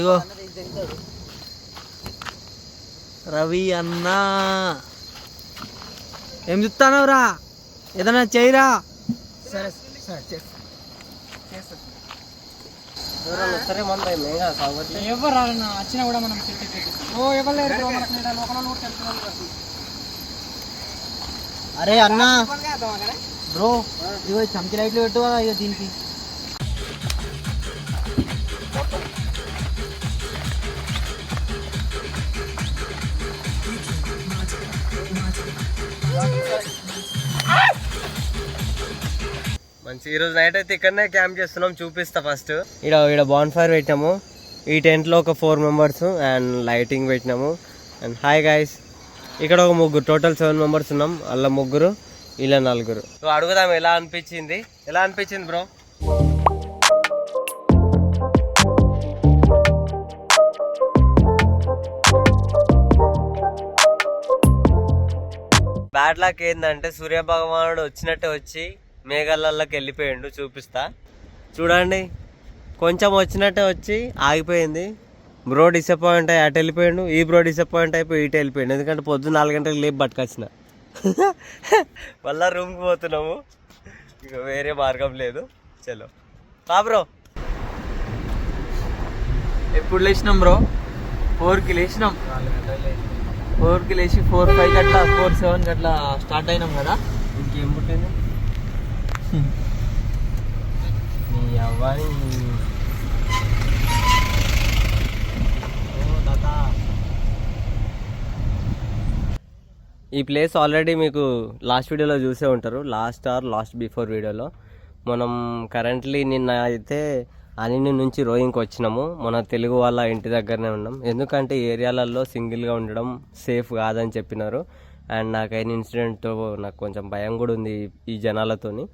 ఇగో రవి అన్న ఏం చెప్తానవరా, ఏదైనా చేయరా. సరే సరే మన ఎవరు రాలన్నా వచ్చినా కూడా మనం ఎవరు లేరు. అరే అన్న బ్రో ఇగో చమ్కి లైట్లు పెట్టు ఇక దీనికి. మంచి ఈరోజు నైట్ అయితే ఇక్కడనే క్యాంప్ చేస్తున్నాం, చూపిస్తా. ఫస్ట్ ఈడ బాన్ ఫైర్ పెట్టినాము. ఈ టెంట్లో ఒక 4 మెంబర్స్ అండ్ లైటింగ్ పెట్టినాము. అండ్ హాయ్ గైస్, ఇక్కడ ఒక ముగ్గురు, టోటల్ 7 మెంబర్స్ ఉన్నాం. అలా ముగ్గురు, ఇలా 4. సో అడుగుదాం ఎలా అనిపించింది బ్రో? బ్యాడ్ లక్ ఏంటంటే సూర్య భగవానుడు వచ్చినట్టే వచ్చి మేఘాలలోకి వెళ్ళిపోయిండు. చూపిస్తా చూడండి, కొంచెం వచ్చినట్టే వచ్చి ఆగిపోయింది. బ్రో డిసప్పాయింట్ అయ్యి అటు వెళ్ళిపోయాడు, ఈ బ్రో డిసప్పాయింట్ అయిపోయి ఇటు వెళ్ళిపోయాడు. ఎందుకంటే పొద్దున్న 4 గంటలకు లేపు పట్టుకొచ్చిన. మళ్ళా రూమ్కి పోతున్నాము, ఇక వేరే మార్గం లేదు. చలో బ్రో. ఎప్పుడు లేచినాం బ్రో? 4కి లేచినాం. 4కి లేచి 4-5 గట్లా 4-7 గట్లా స్టార్ట్ అయినాం కదా. ఇంకేం పుట్టింది నీ అవ్వని. ఈ ప్లేస్ ఆల్రెడీ మీకు లాస్ట్ వీడియోలో చూసే ఉంటారు, లాస్ట్ బిఫోర్ వీడియోలో. మనం కరెంట్లీ నిన్న అయితే అన్ని నుంచి రోయింగ్కి వచ్చినాము. మన తెలుగు వాళ్ళ ఇంటి దగ్గరనే ఉన్నాం. ఎందుకంటే ఈ ఏరియాలలో సింగిల్గా ఉండడం సేఫ్ కాదని చెప్పినారు. అండ్ నాకైన ఇన్సిడెంట్ నాకు కొంచెం భయం కూడా ఉంది ఈ జనాలతోని.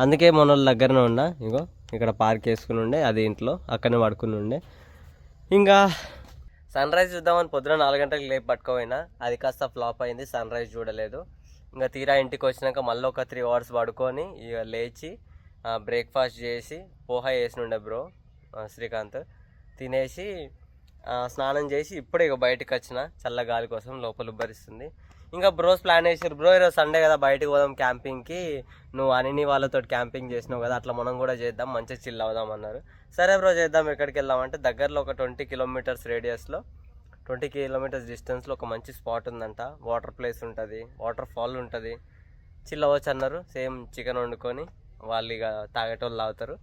అందుకే మన వాళ్ళ దగ్గరనే ఉన్నా. ఇగో ఇక్కడ పార్క్ వేసుకుని ఉండే, అది ఇంట్లో అక్కడనే పడుకుని ఉండే. ఇంకా సన్ రైజ్ చూద్దామని పొద్దున 4 గంటలకు లేపు పట్టుకోపోయినా, అది కాస్త ఫ్లాప్ అయింది. సన్ రైజ్ చూడలేదు. ఇంకా తీరా ఇంటికి వచ్చినాక మళ్ళీ ఒక 3 అవర్స్ పడుకొని ఇక లేచి బ్రేక్ఫాస్ట్ చేసి పోహా వేసి ఉండే బ్రో శ్రీకాంత్ తినేసి స్నానం చేసి ఇప్పుడే ఇక బయటకు వచ్చిన చల్ల గాలి కోసం. లోపల ఉబ్బరిస్తుంది. ఇంకా బ్రోస్ ప్లాన్ చేసారు, బ్రో ఈరోజు సండే కదా బయటకు పోదాం క్యాంపింగ్కి, నువ్వు అన్ని వాళ్ళతో క్యాంపింగ్ చేసినావు కదా, అట్లా మనం కూడా చేద్దాం, మంచిగా చిల్ అవుదాం అన్నారు. సరే బ్రో చేద్దాం. ఎక్కడికి వెళ్దామంటే దగ్గరలో ఒక 20 కిలోమీటర్స్ రేడియస్లో 20 కిలోమీటర్స్ డిస్టెన్స్లో ఒక మంచి స్పాట్ ఉందంట. వాటర్ ప్లేస్ ఉంటుంది, వాటర్ ఫాల్ ఉంటుంది, చిల్ అవ్వచ్చు అన్నారు. సేమ్ చికెన్ వండుకొని వాళ్ళు ఇక తాగేటోళ్ళు తాగుతారు,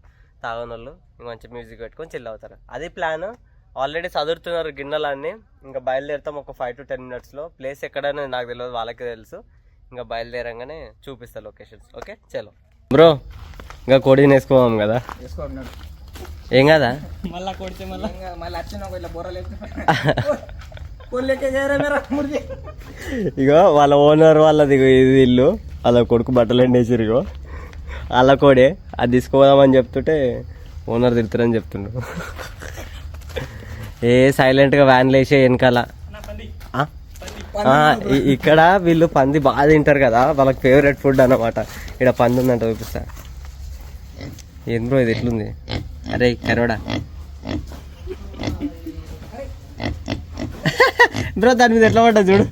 తాగనోళ్ళు మంచి మ్యూజిక్ పెట్టుకొని చిల్ అవుతారు. అది ప్లాన్. ఆల్రెడీ చదువుతున్నారు గిన్నెలన్నీ. ఇంకా బయలుదేరుతాం ఒక 5 to 10 minutesలో. ప్లేస్ ఎక్కడనే నాకు తెలియదు, వాళ్ళకి తెలుసు. ఇంకా బయలుదేరంగానే చూపిస్తా లొకేషన్స్. ఓకే చలో బ్రో. ఇంకా కోడిని వేసుకోవాం కదా, ఏం కదా మళ్ళీ కొడితే మళ్ళీ ఇగో వాళ్ళ ఓనర్ వాళ్ళది ఇది ఇల్లు, వాళ్ళ కొడుకు బట్టలు ఎండేసారు. ఇగో వాళ్ళ కోడే, అది తీసుకోదామని చెప్తుంటే ఓనర్ తిడతారని చెప్తుండ్రు. సైలెంట్గా వ్యాన్లు వేసే వెనకాల. ఇక్కడ వీళ్ళు పంది బాగా తింటారు కదా, వాళ్ళకి ఫేవరెట్ ఫుడ్ అన్నమాట. ఇక్కడ పంది ఉందంట, చూపిస్తా. ఏం బ్రో ఇది ఎట్లుంది? అరే కరోడా బ్రో, దాని మీద ఎట్లా పడ్డా చూడు.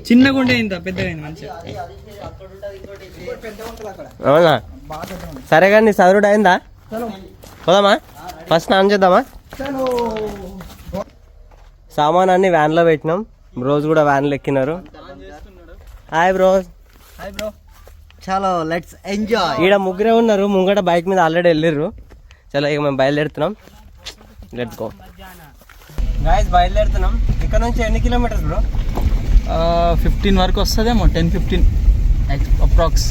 చిన్నగా ఉంటే ఇంత పెద్దగా మంచిగా. అవునా? సరే కానీ నీ చదువుడు అయిందా? పోదామా? ఫస్ట్ స్నానం చేద్దామా? సామాన్ అన్ని వ్యాన్లో పెట్టినాం. బ్రోస్ కూడా వ్యాన్లో ఎక్కినారు. Hi bro. Hi bro. చలో లెట్స్ ఎంజాయ్. ఈడ ముగ్గురే ఉన్నారు, ముంగట బైక్ మీద ఆల్రెడీ వెళ్ళిర్రు. చలో ఇక మేము బయలుదేరుతున్నాం. లెట్స్ గో గాయ్స్, బయలుదేరుతున్నాం. ఇక్కడ నుంచి ఎన్ని కిలోమీటర్స్ బ్రో? 15 వరకు వస్తుందేమో, 10-15 అప్రాక్స్.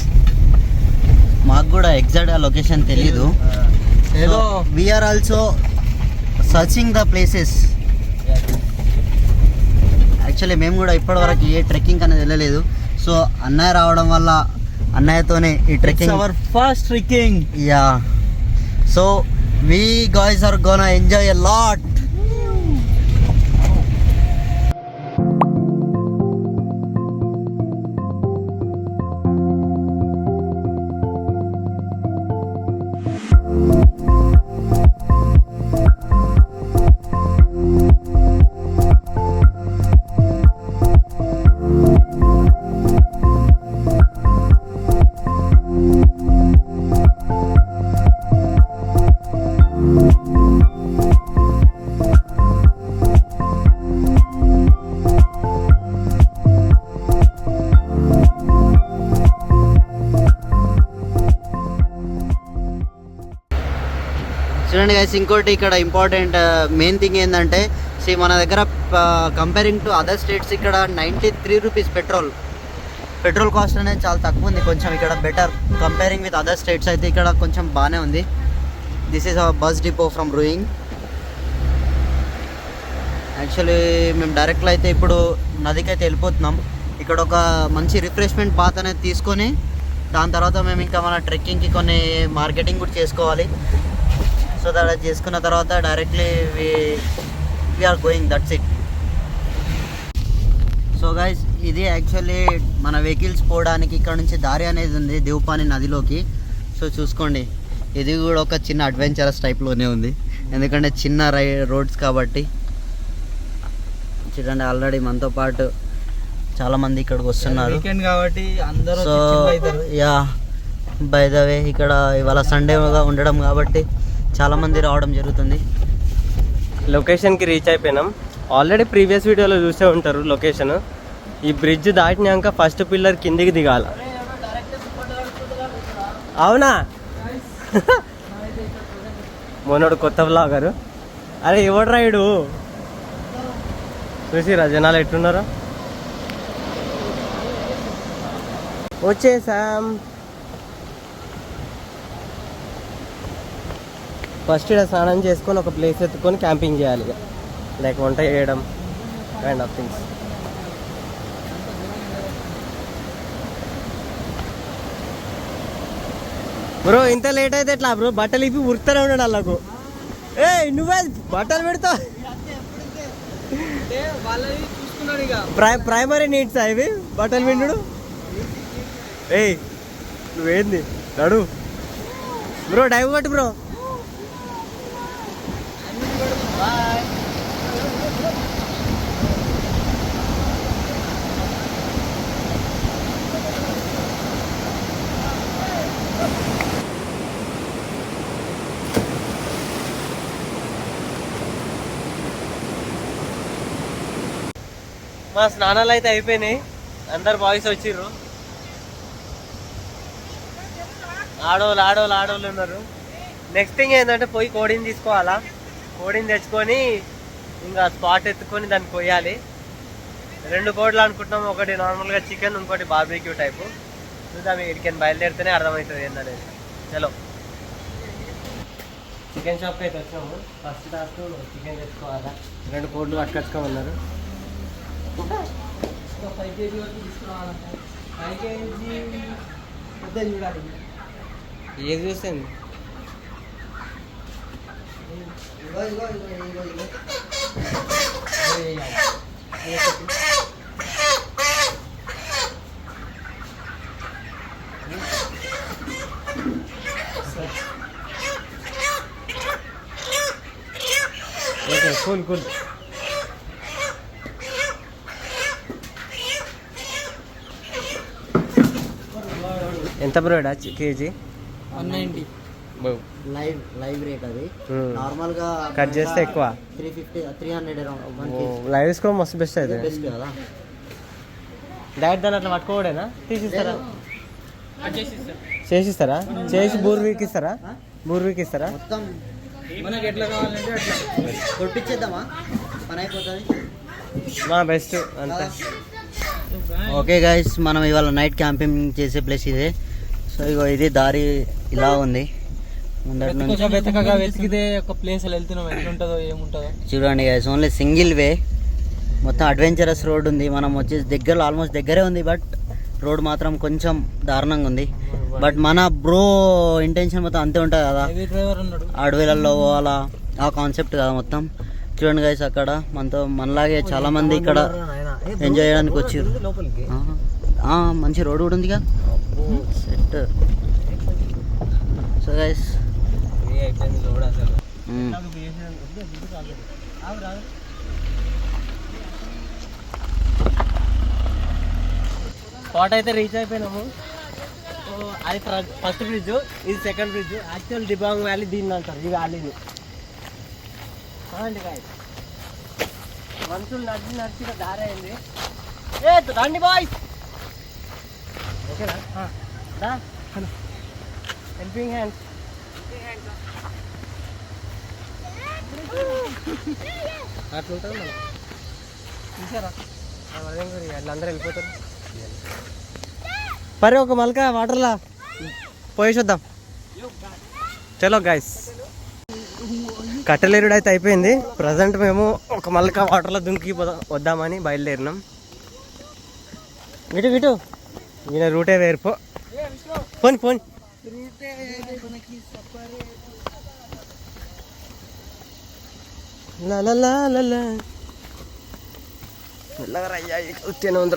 మాకు కూడా ఎగ్జాక్ట్ లొకేషన్ తెలీదు. ఏదో we are also searching the places. Actually మేము కూడా ఇప్పటివరకు ఏ ట్రెక్కింగ్ అనేది వెళ్ళలేదు. సో అన్నయ్య రావడం వల్ల అన్నయ్యతోనే ఈ trekking, our first trekking. Yeah, so we guys are gonna enjoy a lot. చూడండి గైస్, ఇంకోటి ఇక్కడ ఇంపార్టెంట్ మెయిన్ థింగ్ ఏంటంటే మన దగ్గర కంపేరింగ్ టు అదర్ స్టేట్స్ ఇక్కడ 93 రూపీస్ పెట్రోల్ కాస్ట్ అనేది చాలా తక్కువ ఉంది. కొంచెం ఇక్కడ better comparing with other states అయితే ఇక్కడ కొంచెం బాగానే ఉంది. This is our bus depot from rowing. Actually మేము డైరెక్ట్లో అయితే ఇప్పుడు నదికైతే వెళ్ళిపోతున్నాం. ఇక్కడ ఒక మంచి రిఫ్రెష్మెంట్ బాత్ అనేది తీసుకొని దాని తర్వాత మేము ఇంకా మన ట్రెక్కింగ్కి కొన్ని మార్కెటింగ్ కూడా చేసుకోవాలి. సో దట్ చేసుకున్న తర్వాత directly we are going, that's it. So guys, ఇది యాక్చువల్లీ మన వెహికల్స్ పోవడానికి ఇక్కడ నుంచి దారి అనేది ఉంది దేవపాని నదిలోకి. సో చూసుకోండి, ఇది కూడా ఒక చిన్న అడ్వెంచరస్ టైప్లోనే ఉంది, ఎందుకంటే చిన్న రోడ్స్ కాబట్టి. చూడండి, ఆల్రెడీ మనతో పాటు చాలామంది ఇక్కడికి వస్తున్నారు కాబట్టి అందరూ. So yeah, by the way ఇక్కడ ఇవాళ సండేగా ఉండడం కాబట్టి చాలామంది రావడం జరుగుతుంది. లొకేషన్కి రీచ్ అయిపోయినాం. ఆల్రెడీ ప్రీవియస్ వీడియోలో చూసే ఉంటారు లొకేషన్. ఈ బ్రిడ్జ్ దాటినాక ఫస్ట్ పిల్లర్ కిందికి దిగాల. అవునా? మొన్నడు కొత్త వ్లాగరు. అరే ఎవడు రైడు చూసిరా జనాలు ఎట్లున్నారో. వచ్చేసాం. ఫస్ట్ ఇక్కడ స్నానం చేసుకొని ఒక ప్లేస్ ఎత్తుకొని క్యాంపింగ్ చేయాలి, ఇక లైక్ వంట చేయడం కైండ్ ఆఫ్ థింగ్స్. బ్రో ఇంత లేట్ అయితే ఎట్లా బ్రో? బట్టలు ఇప్పి ఉరుకుతూనే ఉన్నాడు వాళ్ళకు. ఏ నువ్వే బట్టలు పెడతావు? ప్రైమరీ నీడ్స్ ఇవి బట్టలు పిండు. ఏయ్ నువ్వేంది నడు బ్రో, డైవ్ కొట్టు బ్రో. మా స్నానాలు అయితే అయిపోయినాయి, అందరు బాయ్స్ వచ్చిర్రు. ఆడోళ్ళు ఉన్నారు. నెక్స్ట్ థింగ్ ఏంటంటే పోయి కోడిని తీసుకోవాలా. కోడిని తెచ్చుకొని ఇంకా స్పాట్ ఎత్తుకొని దాన్ని కొయ్యాలి. 2 కోడ్లు అనుకుంటున్నాం, ఒకటి నార్మల్గా చికెన్, ఇంకోటి బార్బిక్యూ టైపు. చూద్దాం, ఇక్కడికి బయలుదేరితేనే అర్థమవుతుంది ఏంటనేది. చలో చికెన్ షాప్కి అయితే వచ్చినాము. ఫస్ట్ టాస్క్ చికెన్ తెచ్చుకోవాలా. 2 కోడ్లు పట్టుకొచ్చుకోమన్నారు. 5 kg వరకు తీసుకురావాలంటే 5 kg పెద్ద చూడాలి. ఏది చూస్తుంది? Okay, cool. ఎంత బ్రోడా కేజీ? 190. లైవ్ రేట్ అది. నార్మల్ గా కట్ చేస్తే ఎక్కువ 350 300 లైవ్ తీసుకోవడం మస్తు బెస్ట్ అయితే. బెస్ట్ కదా. డైరెక్ట్ దాన్ని అట్లా పట్టుకోవడేనా? తీసిస్తారా? చేసిస్తారా? చేసి బూర్వీకి ఇస్తారా? మొత్తం మనకి ఎట్లా కావాలంటే అట్లా కొట్టించేద్దామా, పని అయిపోతుంది. మా బెస్ట్ అంతే. ఓకే గైస్, మనం ఇవాళ నైట్ క్యాంపింగ్ చేసే ప్లేస్ ఇదే. సో ఇగో ఇది దారి ఇలా ఉంది ముందటి నుంచి. వెతకగా వెతికితే ఒక ప్లేస్ వెళ్తున్నాం, ఎట్లుంటుందో ఏముంటుందో చూడండి గైస్, ఓన్లీ సింగిల్ వే, మొత్తం అడ్వెంచరస్ రోడ్ ఉంది. మనం వచ్చేసి దగ్గరలో ఆల్మోస్ట్ దగ్గరే ఉంది, బట్ రోడ్ మాత్రం కొంచెం దారుణంగా ఉంది. బట్ మన బ్రో ఇంటెన్షన్ మొత్తం అంతే ఉంటుంది కదా, డ్రైవర్ ఉన్నాడు అడవిలలో పోవాలా ఆ కాన్సెప్ట్ కదా మొత్తం. చూడండి గైస్, అక్కడ మనలాగే చాలా మంది ఇక్కడ ఎంజాయ్ చేయడానికి వచ్చారు. మంచి రోడ్ కూడా ఉందిగా, సెట్. సో గైస్ స్పాట్ అయితే రీచ్ అయిపోయినాము. అది ఫస్ట్ బ్రిడ్జ్, ఇది second bridge. Actual Dibang valley దీన్ని అంటారు, ఈ వ్యాలీని. మనుషులు నడిచి దారి అయింది. రండి బాయ్స్, ఓకేనా? Helping hands. అట్లుంటుంది మనం చూసారా వాళ్ళందరూ వెళ్ళిపోతారు. మరి ఒక మలక వాటర్లా పోయేసొద్దాం. చలో గైస్, కట్టెలేరుడు అయితే అయిపోయింది. ప్రజెంట్ మేము ఒక మలక వాటర్లో దుంకి వద్దామని బయలుదేరినాం. ఇటు ఇటు ఈయన రూటే వేరుపో పోని పోని.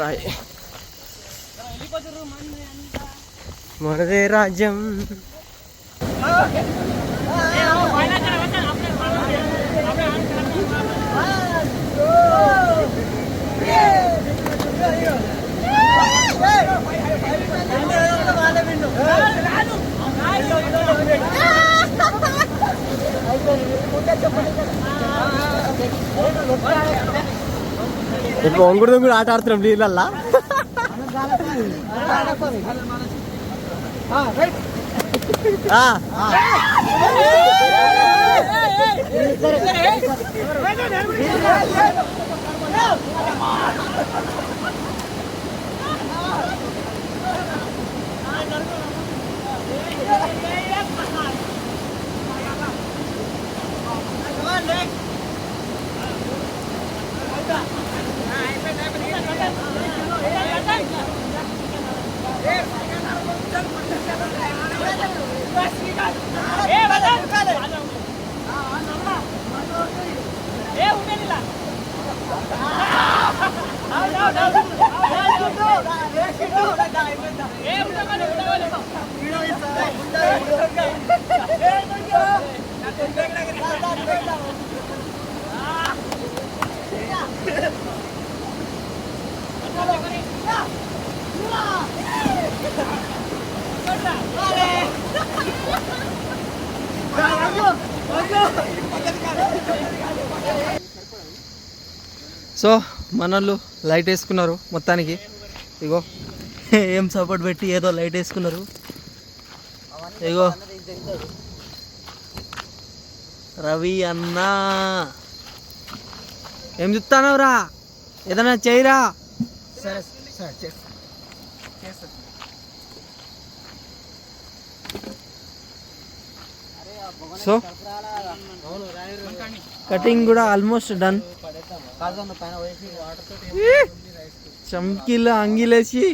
రాయి మనదే రాజ్యం. ఇప్పుడు ఒంగుడు దొంగుడు ఆట ఆడుతున్నాం నీళ్ళల్లా. సో మనోళ్ళు లైట్ వేసుకున్నారు మొత్తానికి. ఇగో ఏం సపోర్ట్ పెట్టి ఏదో లైట్ వేసుకున్నారు. ఇగో రవి అన్నా ఏం చెప్తానవరా, ఏదైనా చేయరా. సరే సరే సో కటింగ్ కూడా ఆల్మోస్ట్ డన్. చమ్కీలో అంగిలేసి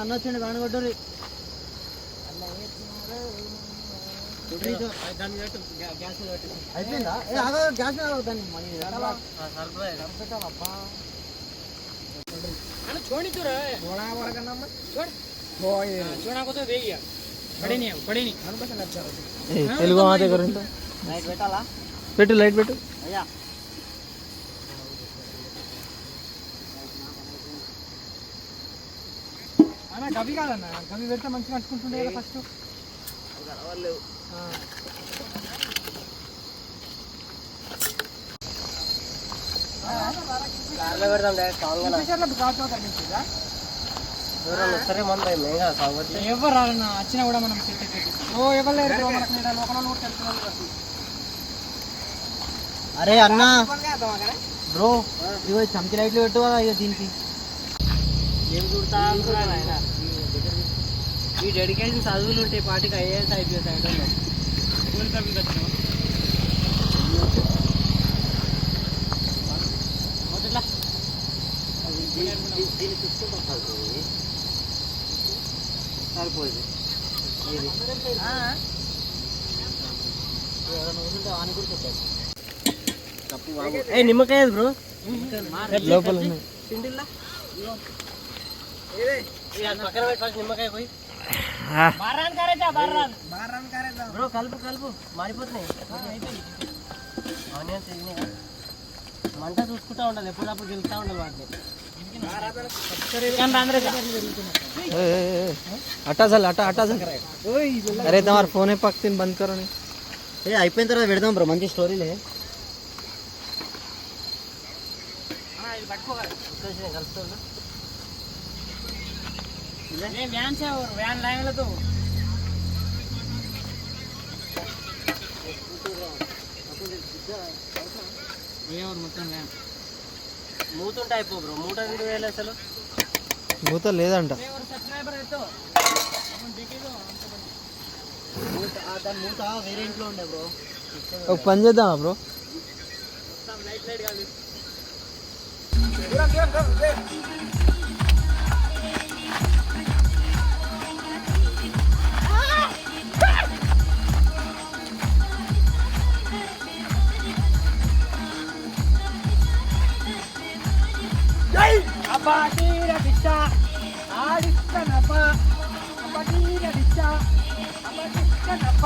అన్నొచ్చిండి కానుకొట్టరు. అయిపోయిందా? గ్యాస్ మీద అవుతాను. తెలుగు మా దగ్గర పెట్టు, లైట్ పెట్టు. గవి కాదన్న, గవి పెడితే మంచిగా అంటుకుంటుండే కదా ఫస్ట్. ఎవరు రాలన్నా, వచ్చినా కూడా మనం సెట్ అయిపోయింది. ఎవరు లేరు మనకు. అరే అన్నా బ్రో, ఇగో చమ్కి లైట్లు పెట్టు కదా ఇక దీనికి. ఈ డెడికేషన్ చదువులు ఉంటాయి పాటికి ఐఏఎస్ ఐపీఎస్ ఐటమ్. నిమ్మకాయ బ్రో లోపల పక్కన పెట్టి నిమ్మకాయ పోయి బ్రో కలుపు కలుపు మారిపోతున్నాయి. ఆనియన్స్ మంట చూసుకుంటా ఉండాలి, ఎప్పుడప్పుడు గెలుస్తూ ఉండాలి వాటిని. हटा चल हटा हटा चल. अरे तुम्हारा फोन है पक्तिन बंद करो नहीं. అయిపోయిన తర్వాత పెడదాం బ్రో, మంచి స్టోరీలే. व्यान से और व्यान लाएंगे तो और మొత్తం వ్యాన్ మూతుంటే అయిపో బ్రో మూట వీడియో వేయాలి అసలు మూత లేదంట. సబ్స్క్రైబర్ అయితే దాని మూత వేరే ఇంట్లో ఉండే బ్రో. ఒక పని చేద్దామా బ్రో? అపాటీరా దిశ ఆడిస్తనప అపాటీరా దిశ అపాటిస్తనప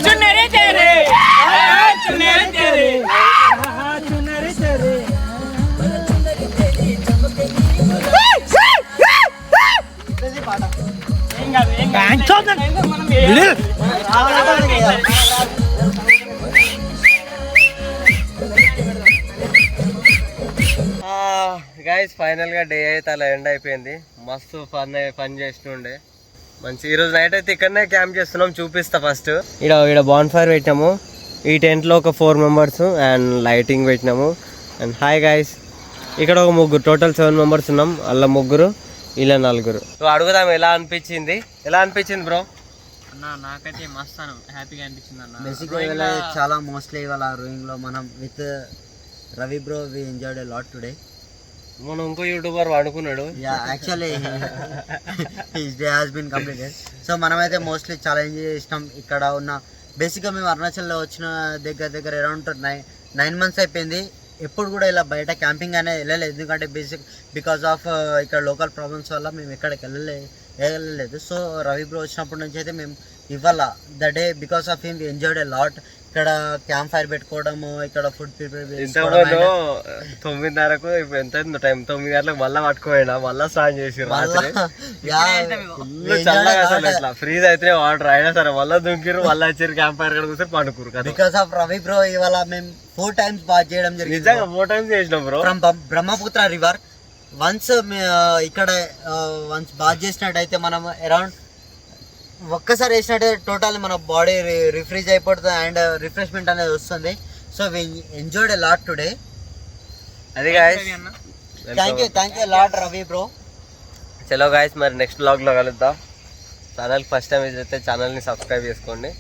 चुनरी तेरे चुनरी तेरे चुनरी तेरे గైస్ ఫైనల్ గా డే అయితే అలా ఎండ్ అయిపోయింది. మస్తు ఫన్ చేస్తుండే మంచి. ఈ రోజు నైట్ అయితే ఇక్కడనే క్యాంప్ చేస్తున్నాం, చూపిస్తా. ఫస్ట్ ఇక్కడ బాన్ ఫైర్ పెట్టినాము. ఈ టెంట్ లో ఒక 4 మెంబర్స్ అండ్ లైటింగ్ పెట్టినాము. అండ్ హాయ్ గైస్, ఇక్కడ ఒక ముగ్గురు, టోటల్ 7 మెంబర్స్ ఉన్నాం. అలా ముగ్గురు, ఇలా 4. అడుగుదాం ఎలా అనిపించింది. ఎలా అనిపించింది బ్రో? అన్న నాకైతే మస్తు హ్యాపీగా అనిపించింది అన్న. బేసిక్గా చాలా మోస్ట్లీ ఇవాళ రోయింగ్ లో మనం with Ravi bro we enjoyed a lot today. మనం ఇంకో యూట్యూబర్ వాడుకున్నాడు. Actually his day has been completed. So మనమైతే మోస్ట్లీ చాలా ఎంజాయ్ చేసినాం. ఇక్కడ ఉన్న బేసిక్గా మేము అరుణాచల్లో వచ్చిన దగ్గర అరౌండ్ 9 మంత్స్ అయిపోయింది. ఎప్పుడు కూడా ఇలా బయట క్యాంపింగ్ అనేది వెళ్ళలేదు, ఎందుకంటే బికాస్ ఆఫ్ ఇక్కడ లోకల్ ప్రాబ్లమ్స్ వల్ల మేము ఎక్కడికి వెళ్ళలేదు. సో రవి బ్రో వచ్చినప్పటి నుంచి అయితే మేము ఇవాళ the day because of him enjoyed a lot. ఇక్కడ క్యాంప్ ఫైర్ పెట్టుకోవడము, ఇక్కడ ఫుడ్ ప్రిపేర్ 9:30కు ఎంత టైం, 9 గంటలకు మళ్ళీ పట్టుకోపోయినా, మళ్ళీ స్టార్ట్ చేసి ఫ్రీజ్ అయితే వాటర్ అయినా సరే మళ్ళీ దుంకిరు, మళ్ళీ వచ్చారు క్యాంప్ ఫైర్ కూడా కూర్చొని పండుకురు కదా. బికాస్ ఆఫ్ రవి బ్రో ఇవాళ మేము 4 times బాత్ చేయడం జరిగింది. నిజంగా 4 times చేసినాం bro. From Brahmaputra river once ఇక్కడ వన్స్ బాత్ చేసినట్టయితే మనం అరౌండ్ ఒక్కసారి వేసినట్టే టోటల్ మన బాడీ రిఫ్రెష్ అయిపోతుంది అండ్ రిఫ్రెష్మెంట్ అనేది వస్తుంది. So we enjoyed a lot today. అది guys, thank you lot Ravi bro. చలో గాయస్, మరి నెక్స్ట్ వ్లాగ్లో కలుద్దాం. ఛానల్కి ఫస్ట్ టైం విజిట్ అయితే ఛానల్ని సబ్స్క్రైబ్ చేసుకోండి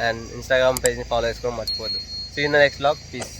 అండ్ ఇన్స్టాగ్రామ్ పేజ్ని ఫాలో చేసుకోవడం మర్చిపోద్దు. See in the next vlog. Piece.